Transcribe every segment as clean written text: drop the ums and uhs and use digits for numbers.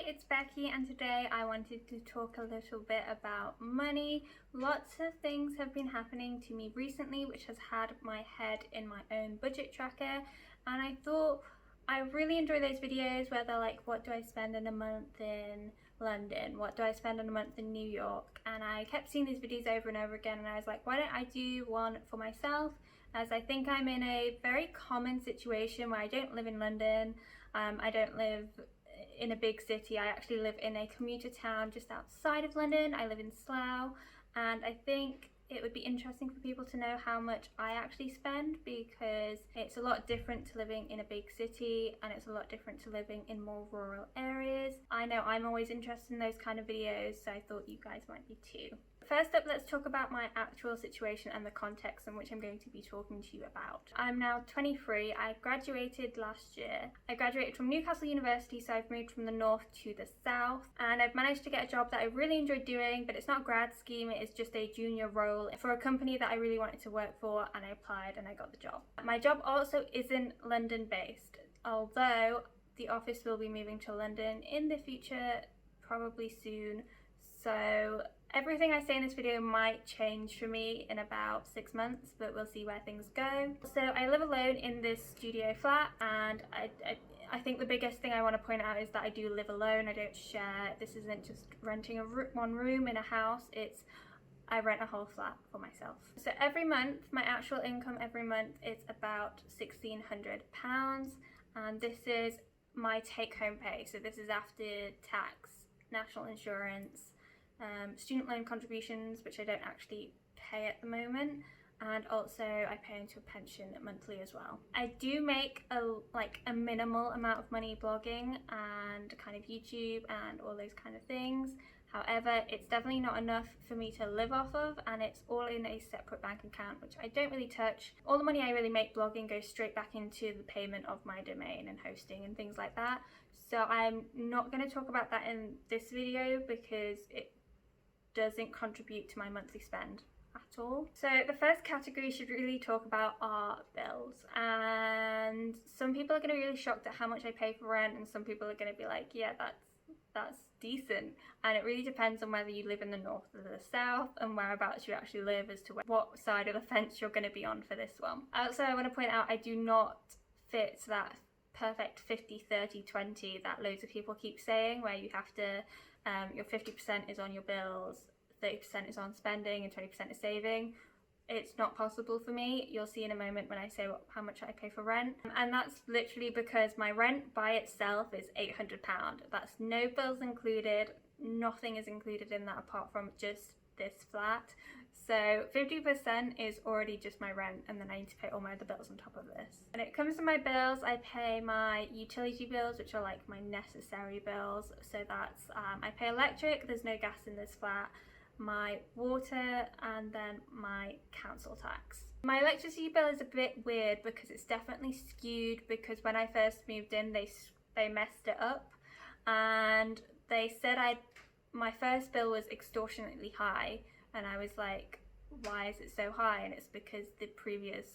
Hi, it's Becky, and today I wanted to talk a little bit about money. Lots of things have been happening to me recently which has had my head in my own budget tracker, and I thought I really enjoy those videos where they're like, what do I spend in a month in London? What do I spend in a month in New York? And I kept seeing these videos over and over again, and I was like, why don't I do one for myself, as I think I'm in a very common situation where I don't live in London. I don't live in a big city. I actually live in a commuter town just outside of London. I live in Slough, and I think it would be interesting for people to know how much I actually spend, because it's a lot different to living in a big city and it's a lot different to living in more rural areas. I know I'm always interested in those kind of videos, so I thought you guys might be too. First up, let's talk about my actual situation and the context in which I'm going to be talking to you about. I'm now 23. I graduated last year. I graduated from Newcastle University, so I've moved from the north to the south, and I've managed to get a job that I really enjoyed doing, but it's not a grad scheme, it is just a junior role for a company that I really wanted to work for, and I applied and I got the job. My job also isn't London based, although the office will be moving to London in the future, probably soon. So everything I say in this video might change for me in about 6 months, but we'll see where things go. So I live alone in this studio flat, and I think the biggest thing I want to point out is that I do live alone. I don't share. This isn't just renting one room in a house. I rent a whole flat for myself. So every month, my actual income every month is about £1,600, and this is my take-home pay. So this is after tax, national insurance, student loan contributions, which I don't actually pay at the moment, and also I pay into a pension monthly as well. I do make a minimal amount of money blogging and kind of YouTube and all those kind of things. However, it's definitely not enough for me to live off of, and it's all in a separate bank account, which I don't really touch. All the money I really make blogging goes straight back into the payment of my domain and hosting and things like that. So I'm not going to talk about that in this video because it doesn't contribute to my monthly spend at all. So the first category we should really talk about are bills, and some people are going to be really shocked at how much I pay for rent, and some people are going to be like, yeah, that's decent. And it really depends on whether you live in the north or the south and whereabouts you actually live as to what side of the fence you're going to be on for this one. Also, I want to point out I do not fit that perfect 50 30 20 that loads of people keep saying, where you have to your 50% is on your bills, 30% is on spending, and 20% is saving. It's not possible for me. You'll see in a moment when I say how much I pay for rent. And that's literally because my rent by itself is £800. That's no bills included. Nothing is included in that apart from just this flat. So 50% is already just my rent, and then I need to pay all my other bills on top of this. When it comes to my bills, I pay my utility bills, which are like my necessary bills. So that's, I pay electric, there's no gas in this flat, my water, and then my council tax. My electricity bill is a bit weird because it's definitely skewed, because when I first moved in they messed it up, and they said my first bill was extortionately high, and I was like, why is it so high? And it's because the previous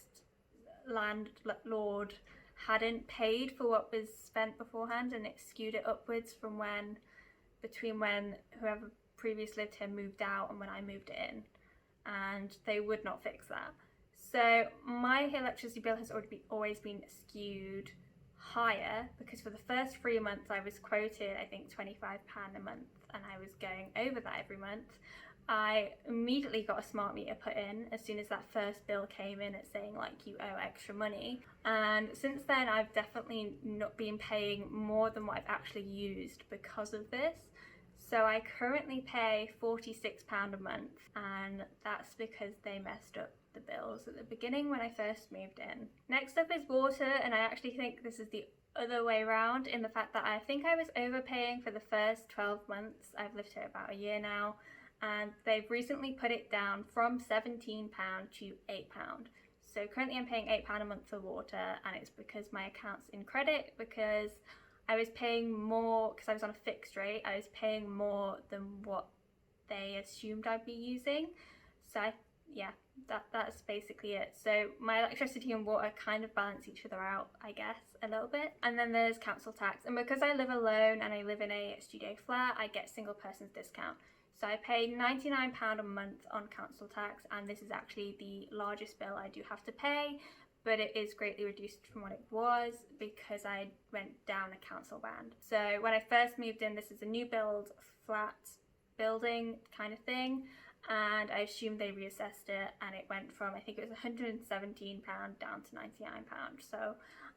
landlord hadn't paid for what was spent beforehand, and it skewed it upwards from between when whoever previous lived here moved out and when I moved in, and they would not fix that. So my electricity bill has always been skewed higher, because for the first 3 months I was quoted I think £25 a month, and I was going over that every month. I immediately got a smart meter put in as soon as that first bill came in. It's saying like, you owe extra money, and since then I've definitely not been paying more than what I've actually used because of this. So I currently pay £46 a month, and that's because they messed up the bills at the beginning when I first moved in. Next up is water, and I actually think this is the other way around, in the fact that I think I was overpaying for the first 12 months. I've lived here about a year now, and they've recently put it down from £17 to £8. So currently I'm paying £8 a month for water, and it's because my account's in credit, because I was paying more, because I was on a fixed rate, I was paying more than what they assumed I'd be using. So I yeah, that's basically it. So my electricity and water kind of balance each other out, I guess, a little bit. And then there's council tax. And because I live alone and I live in a studio flat, I get single person's discount. So I pay £99 a month on council tax, and this is actually the largest bill I do have to pay, but it is greatly reduced from what it was because I went down a council band. So when I first moved in, this is a new build flat building kind of thing, and I assumed they reassessed it, and it went from, I think it was £117 down to £99. So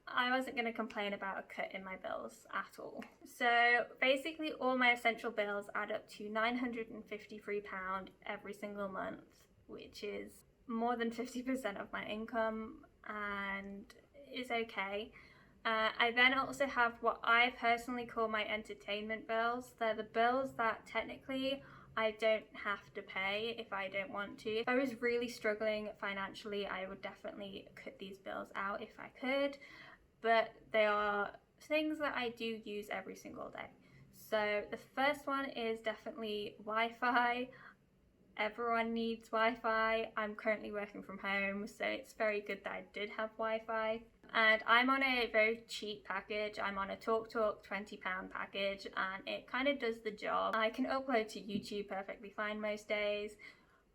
I wasn't going to complain about a cut in my bills at all. So basically all my essential bills add up to £953 every single month, which is more than 50% of my income, and is okay. I then also have what I personally call my entertainment bills. They're the bills that technically I don't have to pay if I don't want to. If I was really struggling financially, I would definitely cut these bills out if I could, but they are things that I do use every single day. So the first one is definitely Wi-Fi. Everyone needs Wi-Fi. I'm currently working from home, so it's very good that I did have Wi-Fi. And I'm on a very cheap package. I'm on a TalkTalk £20 package, and it kind of does the job. I can upload to YouTube perfectly fine most days.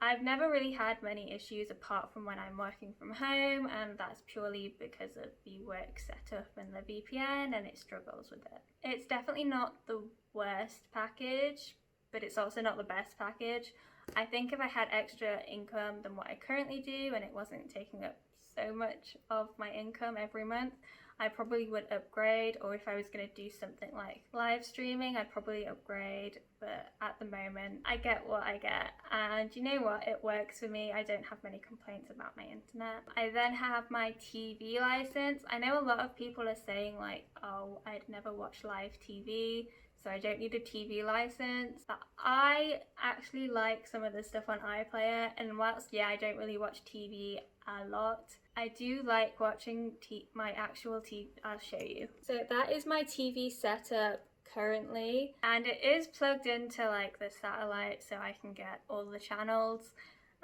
I've never really had many issues apart from when I'm working from home, and that's purely because of the work setup and the VPN, and it struggles with it. It's definitely not the worst package, but it's also not the best package. I think if I had extra income than what I currently do, and it wasn't taking up so much of my income every month, I probably would upgrade. Or if I was going to do something like live streaming, I'd probably upgrade. But at the moment, I get what I get, and you know what, it works for me. I don't have many complaints about my internet. I then have my TV license. I know a lot of people are saying like, oh, I'd never watch live TV, so I don't need a TV license. But I actually like some of the stuff on iPlayer, and whilst I don't really watch TV a lot, I do like watching my actual TV. I'll show you. So that is my TV setup currently, and it is plugged into like the satellite so I can get all the channels.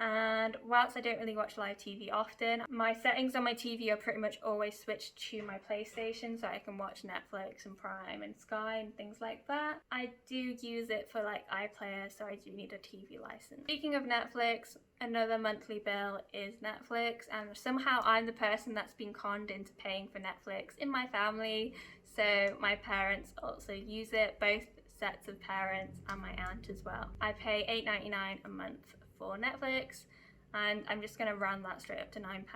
And whilst I don't really watch live TV often, my settings on my TV are pretty much always switched to my PlayStation so I can watch Netflix and Prime and Sky and things like that. I do use it for like iPlayer, so I do need a TV license. Speaking of Netflix, another monthly bill is Netflix, and somehow I'm the person that's been conned into paying for Netflix in my family. So my parents also use it, both sets of parents and my aunt as well. I pay £8.99 a month for Netflix, and I'm just going to round that straight up to £9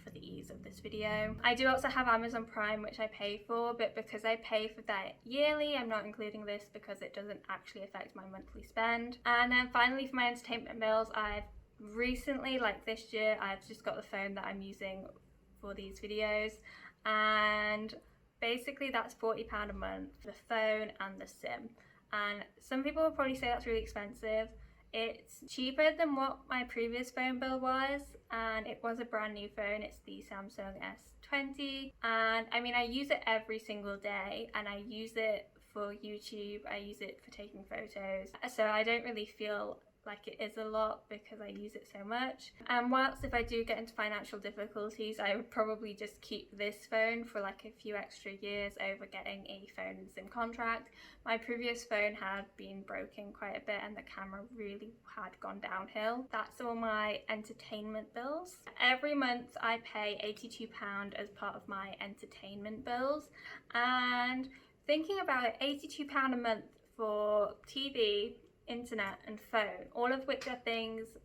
for the ease of this video. I do also have Amazon Prime, which I pay for, but because I pay for that yearly, I'm not including this because it doesn't actually affect my monthly spend. And then finally, for my entertainment bills, I've recently, like this year, I've just got the phone that I'm using for these videos, and basically that's £40 a month for the phone and the SIM. And some people will probably say that's really expensive. It's cheaper than what my previous phone bill was, and it was a brand new phone. It's the Samsung S20, and I mean, I use it every single day, and I use it for YouTube, I use it for taking photos, so I don't really feel like it is a lot because I use it so much. And whilst if I do get into financial difficulties, I would probably just keep this phone for like a few extra years over getting a phone and SIM contract. My previous phone had been broken quite a bit and the camera really had gone downhill. That's all my entertainment bills. Every month I pay £82 as part of my entertainment bills, and thinking about it, £82 a month for TV, internet and phone, all of which are things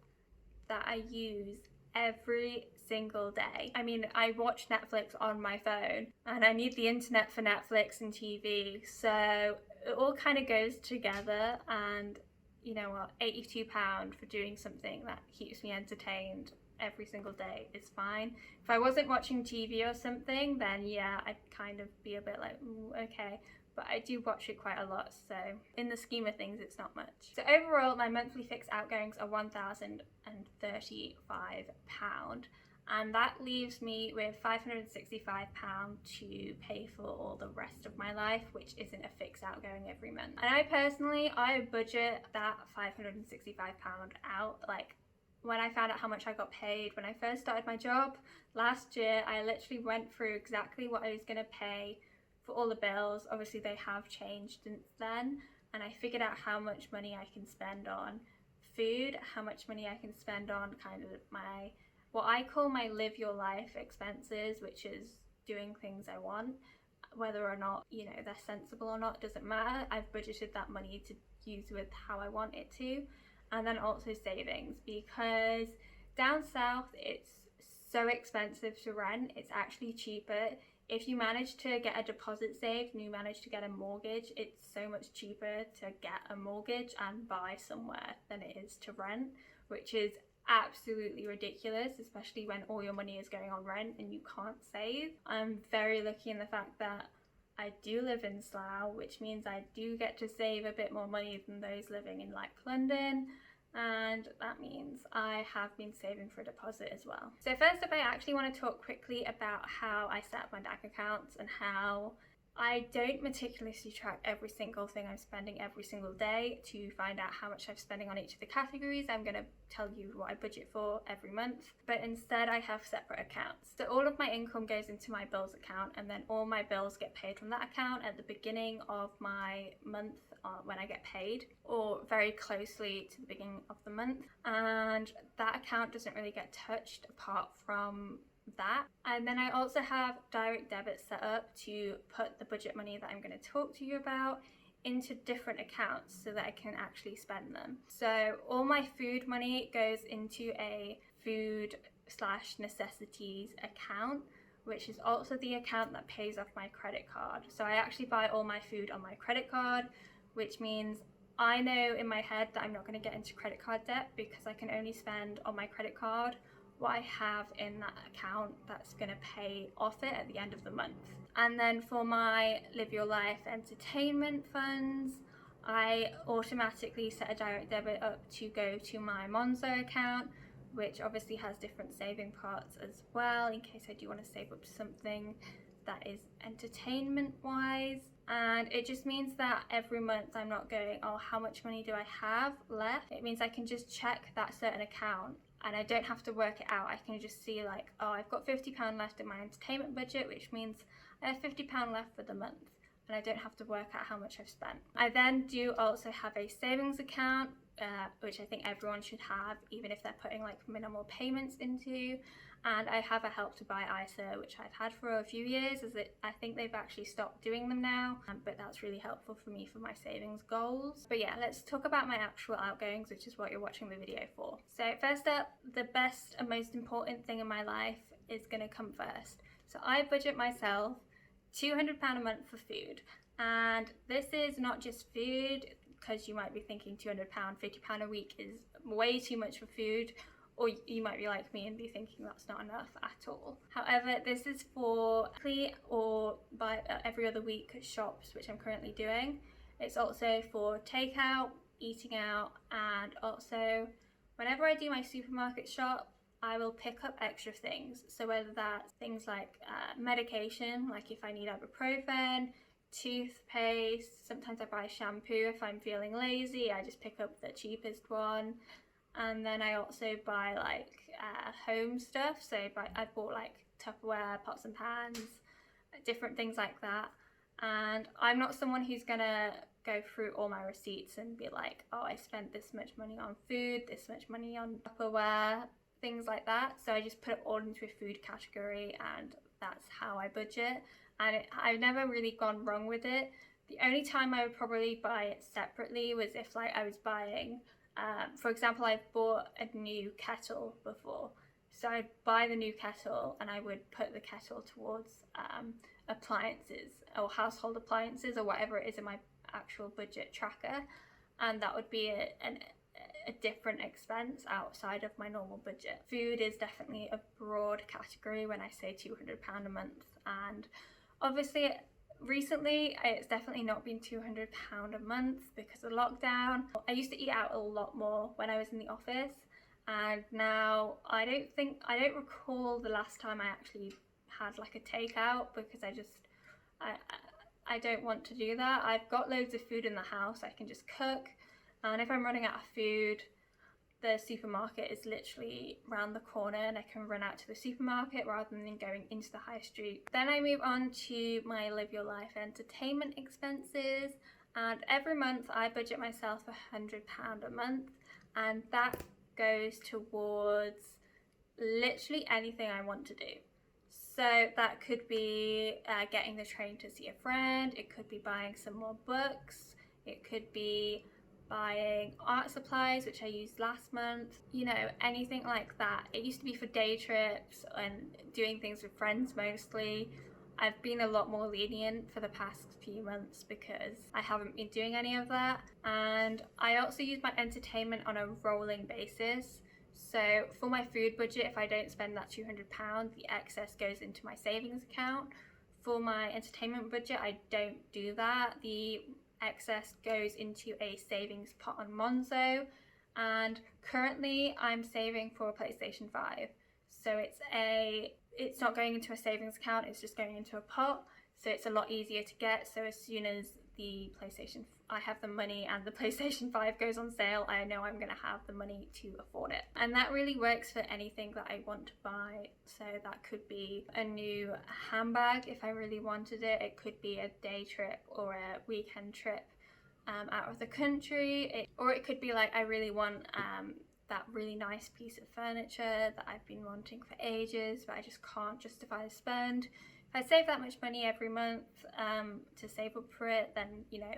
that I use every single day. I mean, I watch Netflix on my phone and I need the internet for Netflix and TV, so it all kind of goes together. And you know what, £82 for doing something that keeps me entertained every single day is fine. If I wasn't watching TV or something, then yeah, I'd kind of be a bit like, ooh, okay. But I do watch it quite a lot, so in the scheme of things, it's not much. So overall, my monthly fixed outgoings are £1,035, and that leaves me with £565 to pay for all the rest of my life, which isn't a fixed outgoing every month. And I personally, I budget that £565 out like when I found out how much I got paid when I first started my job last year, I literally went through exactly what I was going to pay for all the bills. Obviously they have changed since then, and I figured out how much money I can spend on food, how much money I can spend on kind of my, what I call my live your life expenses, which is doing things I want, whether or not, you know, they're sensible or not, doesn't matter. I've budgeted that money to use with how I want it to. And then also savings, because down south it's so expensive to rent. It's actually cheaper if you manage to get a deposit saved and you manage to get a mortgage. It's so much cheaper to get a mortgage and buy somewhere than it is to rent, which is absolutely ridiculous, especially when all your money is going on rent and you can't save. I'm very lucky in the fact that I do live in Slough, which means I do get to save a bit more money than those living in like London, and that means I have been saving for a deposit as well. So first up, I actually want to talk quickly about how I set up my bank accounts and how I don't meticulously track every single thing I'm spending every single day to find out how much I'm spending on each of the categories. I'm going to tell you what I budget for every month, but instead I have separate accounts. So all of my income goes into my bills account, and then all my bills get paid from that account at the beginning of my month when I get paid, or very closely to the beginning of the month, and that account doesn't really get touched apart from that. And then I also have direct debit set up to put the budget money that I'm going to talk to you about into different accounts so that I can actually spend them. So all my food money goes into a food / necessities account, which is also the account that pays off my credit card. So I actually buy all my food on my credit card, which means I know in my head that I'm not going to get into credit card debt because I can only spend on my credit card what I have in that account that's going to pay off it at the end of the month. And then for my Live Your Life entertainment funds, I automatically set a direct debit up to go to my Monzo account, which obviously has different saving parts as well in case I do want to save up something that is entertainment wise. And it just means that every month I'm not going, oh, how much money do I have left? It means I can just check that certain account and I don't have to work it out. I can just see like, oh, I've got £50 left in my entertainment budget, which means I have £50 left for the month, and I don't have to work out how much I've spent. I then do also have a savings account, which I think everyone should have, even if they're putting like minimal payments into. And I have a Help to Buy ISA, which I've had for a few years, I think they've actually stopped doing them now, but that's really helpful for me for my savings goals. But yeah, let's talk about my actual outgoings, which is what you're watching the video for. So first up, the best and most important thing in my life is gonna come first. So I budget myself £200 a month for food. And this is not just food, because you might be thinking £200, £50 a week is way too much for food. Or you might be like me and be thinking that's not enough at all. However, this is for weekly or by every other week shops, which I'm currently doing. It's also for takeout, eating out, and also whenever I do my supermarket shop, I will pick up extra things. So whether that's things like medication, like if I need ibuprofen, toothpaste, sometimes I buy shampoo if I'm feeling lazy, I just pick up the cheapest one. And then I also buy like home stuff, so I've bought like Tupperware, pots and pans, different things like that. And I'm not someone who's gonna go through all my receipts and be like, oh, I spent this much money on food, this much money on Tupperware, things like that. So I just put it all into a food category, and that's how I budget. And I've never really gone wrong with it. The only time I would probably buy it separately was if like I was buying for example, I've bought a new kettle before, so I'd buy the new kettle and I would put the kettle towards appliances or household appliances or whatever it is in my actual budget tracker, and that would be a different expense outside of my normal budget. Food is definitely a broad category when I say £200 a month, and obviously recently, it's definitely not been £200 a month because of lockdown. I used to eat out a lot more when I was in the office, and now I don't recall the last time I actually had like a takeout, because I don't want to do that. I've got loads of food in the house I can just cook, and if I'm running out of food, the supermarket is literally around the corner and I can run out to the supermarket rather than going into the high street. Then I move on to my live your life entertainment expenses, and every month I budget myself £100 a month, and that goes towards literally anything I want to do. So that could be getting the train to see a friend, it could be buying some more books, it could be buying art supplies, which I used last month, you know, anything like that. It used to be for day trips and doing things with friends mostly. I've been a lot more lenient for the past few months because I haven't been doing any of that. And I also use my entertainment on a rolling basis. So for my food budget, if I don't spend that £200, the excess goes into my savings account. For my entertainment budget, I don't do that. The excess goes into a savings pot on Monzo, and currently I'm saving for a PlayStation 5. So it's not going into a savings account, it's just going into a pot. So it's a lot easier to get. So as soon as I have the money and the PlayStation 5 goes on sale, I know I'm gonna have the money to afford it. And that really works for anything that I want to buy. So that could be a new handbag if I really wanted it. It could be a day trip or a weekend trip out of the country. Or it could be like, I really want that really nice piece of furniture that I've been wanting for ages, but I just can't justify the spend. If I save that much money every month to save up for it, then, you know,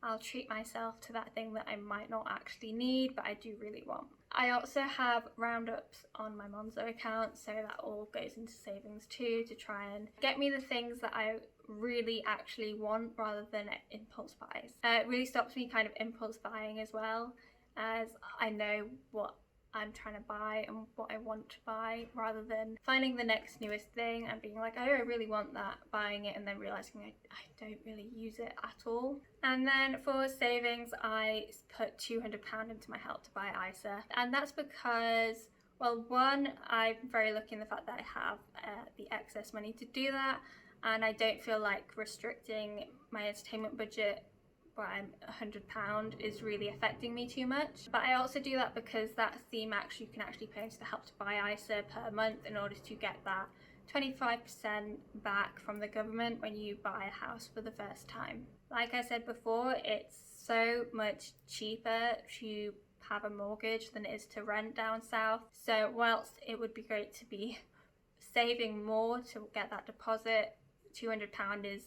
I'll treat myself to that thing that I might not actually need, but I do really want. I also have roundups on my Monzo account, so that all goes into savings too, to try and get me the things that I really actually want rather than impulse buys. It really stops me kind of impulse buying as well, as I know what I'm trying to buy and what I want to buy, rather than finding the next newest thing and being like, oh, I really want that, buying it and then realizing I don't really use it at all. And then for savings, I put £200 into my Help to Buy ISA, and that's because, well, one, I'm very lucky in the fact that I have the excess money to do that, and I don't feel like restricting my entertainment budget by £100 is really affecting me too much. But I also do that because that theme you can actually pay into the Help to Buy ISA per month in order to get that 25% back from the government when you buy a house for the first time. Like I said before, it's so much cheaper to have a mortgage than it is to rent down south. So whilst it would be great to be saving more to get that deposit, £200 is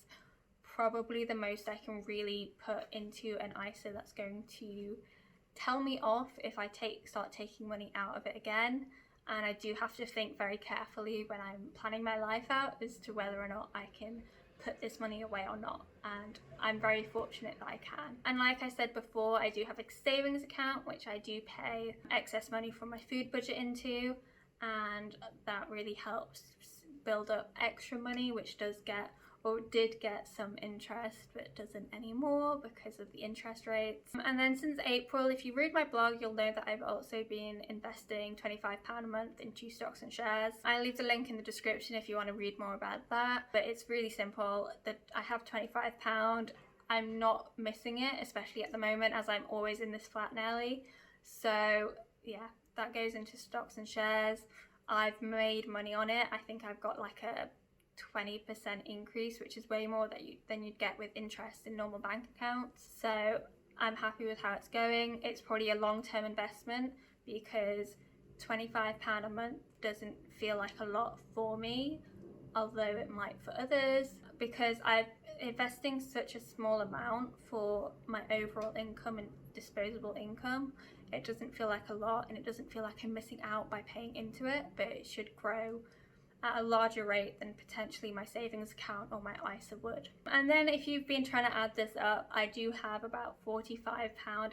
probably the most I can really put into an ISA that's going to tell me off if I start taking money out of it again. And I do have to think very carefully when I'm planning my life out as to whether or not I can put this money away or not, and I'm very fortunate that I can. And like I said before, I do have a savings account which I do pay excess money from my food budget into, and that really helps build up extra money, which did get some interest, but doesn't anymore because of the interest rates. And then since April, if you read my blog, you'll know that I've also been investing £25 a month into stocks and shares. I'll leave the link in the description if you want to read more about that, but it's really simple. That I have £25. I'm not missing it, especially at the moment, as I'm always in this flat nearly. So yeah, that goes into stocks and shares. I've made money on it. I think I've got like a 20% increase, which is way more than you'd get with interest in normal bank accounts. So I'm happy with how it's going. It's probably a long-term investment because £25 a month doesn't feel like a lot for me, although it might for others, because I'm investing such a small amount for my overall income and disposable income. It doesn't feel like a lot, and it doesn't feel like I'm missing out by paying into it, but it should grow at a larger rate than potentially my savings account or my ISA would. And then if you've been trying to add this up, I do have about £45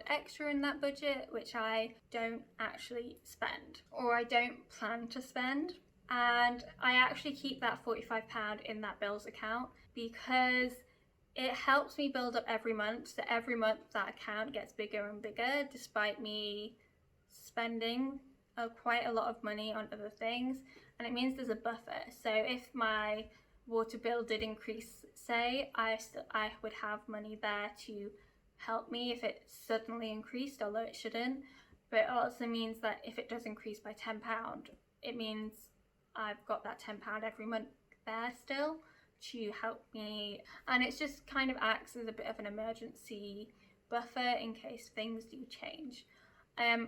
extra in that budget, which I don't actually spend, or I don't plan to spend. And I actually keep that £45 in that bills account because it helps me build up every month. So every month that account gets bigger and bigger, despite me spending quite a lot of money on other things. And it means there's a buffer. So if my water bill did increase, say, I would have money there to help me if it suddenly increased, although it shouldn't. but it also means that if it does increase by £10, it means I've got that £10 every month there still to help me, and it just kind of acts as a bit of an emergency buffer in case things do change.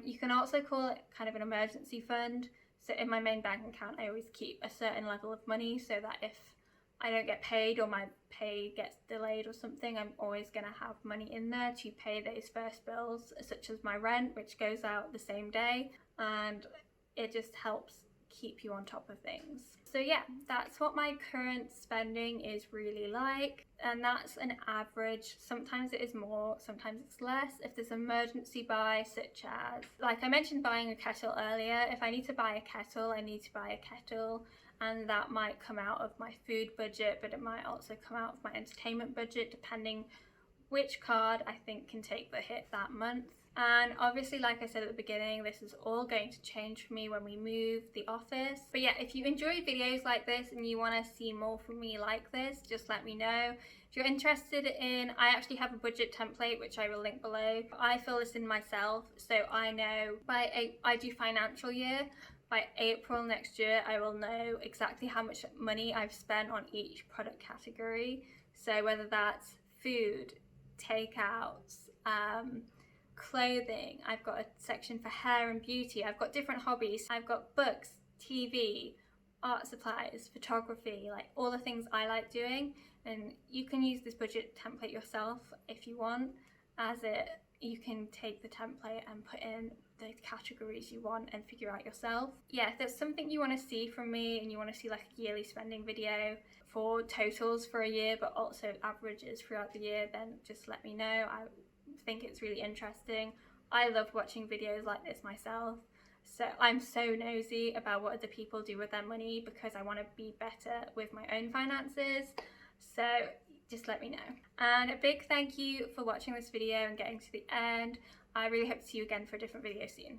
You can also call it kind of an emergency fund. So in my main bank account, I always keep a certain level of money so that if I don't get paid or my pay gets delayed or something, I'm always going to have money in there to pay those first bills, such as my rent, which goes out the same day, and it just helps keep you on top of things. So yeah, that's what my current spending is really like, and that's an average. Sometimes it is more, sometimes it's less. If there's an emergency buy, such as, like I mentioned buying a kettle earlier, if I need to buy a kettle, I need to buy a kettle, and that might come out of my food budget, but it might also come out of my entertainment budget, depending which card I think can take the hit that month. And obviously, like I said at the beginning, this is all going to change for me when we move the office. But yeah, if you enjoy videos like this and you want to see more from me like this, just let me know. If you're interested in, I actually have a budget template which I will link below. I fill this in myself, so I know I do financial year. By April next year, I will know exactly how much money I've spent on each product category. So whether that's food, takeouts, clothing, I've got a section for hair and beauty, I've got different hobbies, I've got books, TV, art supplies, photography, like all the things I like doing. And you can use this budget template yourself if you want, you can take the template and put in the categories you want and figure out yourself. Yeah, if there's something you want to see from me and you want to see like a yearly spending video for totals for a year but also averages throughout the year, then just let me know. I think it's really interesting. I love watching videos like this myself. So I'm so nosy about what other people do with their money because I want to be better with my own finances. So just let me know. And a big thank you for watching this video and getting to the end. I really hope to see you again for a different video soon.